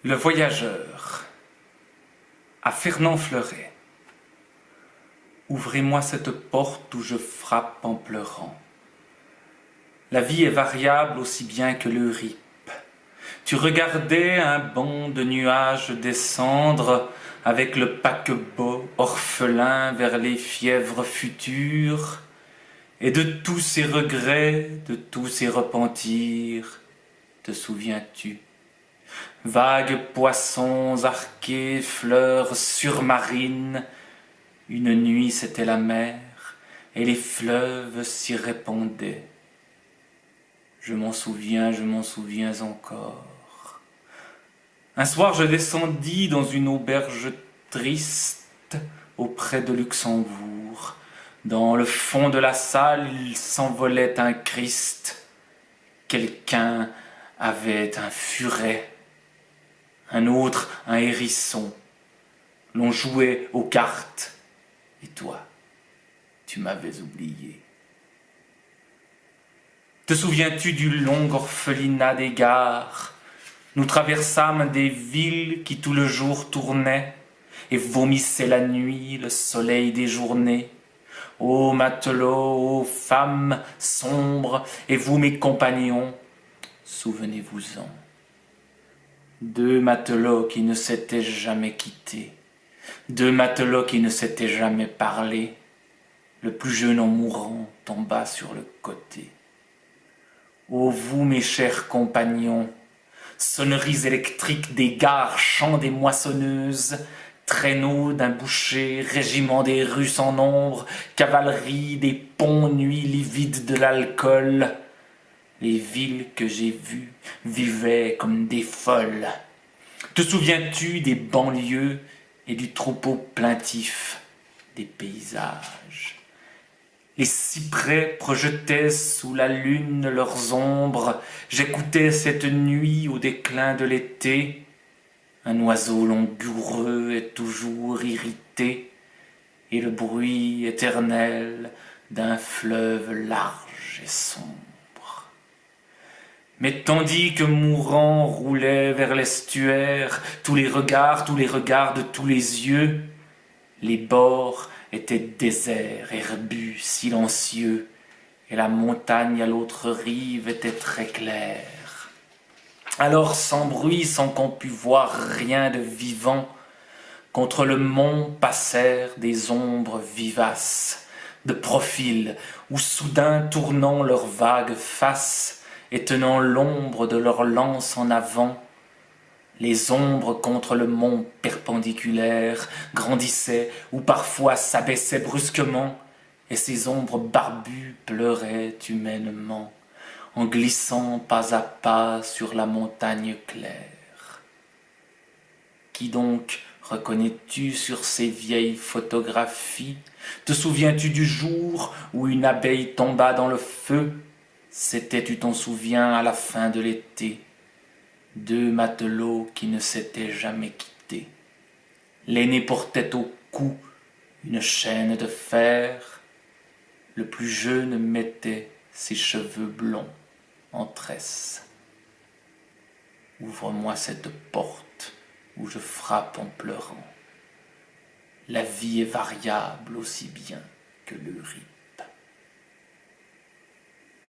Le voyageur, à Fernand Fleuret. Ouvrez-moi cette porte où je frappe en pleurant. La vie est variable aussi bien que le rip. Tu regardais un banc de nuages descendre avec le paquebot orphelin vers les fièvres futures, et de tous ces regrets, de tous ces repentirs, te souviens-tu? Vagues poissons arqués, fleurs surmarines, une nuit c'était la mer, et les fleuves s'y répandaient. Je m'en souviens encore. Un soir je descendis dans une auberge triste auprès de Luxembourg. Dans le fond de la salle, il s'envolait un Christ. Quelqu'un avait un furet, un autre un hérisson. L'on jouait aux cartes, et toi, tu m'avais oublié. Te souviens-tu du long orphelinat des gares? Nous traversâmes des villes qui tout le jour tournaient et vomissaient la nuit le soleil des journées. Ô matelots, ô femmes sombres, et vous mes compagnons, souvenez-vous-en. Deux matelots qui ne s'étaient jamais quittés, deux matelots qui ne s'étaient jamais parlé. Le plus jeune en mourant tomba sur le côté. Ô vous mes chers compagnons, sonneries électriques des gares, chants des moissonneuses, traîneaux d'un boucher, régiment des Russes en nombre, cavalerie des ponts, nuits livides de l'alcool. Les villes que j'ai vues vivaient comme des folles. Te souviens-tu des banlieues et du troupeau plaintif des paysages? Les cyprès projetaient sous la lune leurs ombres. J'écoutais cette nuit au déclin de l'été un oiseau langoureux et toujours irrité, et le bruit éternel d'un fleuve large et sombre. Mais tandis que mourant roulait vers l'estuaire tous les regards de tous les yeux, les bords étaient déserts, herbus, silencieux, et la montagne à l'autre rive était très claire. Alors, sans bruit, sans qu'on pût voir rien de vivant, contre le mont passèrent des ombres vivaces, de profil, où soudain tournant leurs vagues faces et tenant l'ombre de leur lance en avant, les ombres contre le mont perpendiculaire grandissaient ou parfois s'abaissaient brusquement, et ces ombres barbues pleuraient humainement, en glissant pas à pas sur la montagne claire. Qui donc reconnais-tu sur ces vieilles photographies? Te souviens-tu du jour où une abeille tomba dans le feu? C'était, tu t'en souviens, à la fin de l'été. Deux matelots qui ne s'étaient jamais quittés. L'aîné portait au cou une chaîne de fer. Le plus jeune mettait ses cheveux blonds en tresse. Ouvre-moi cette porte où je frappe en pleurant. La vie est variable aussi bien que le riz.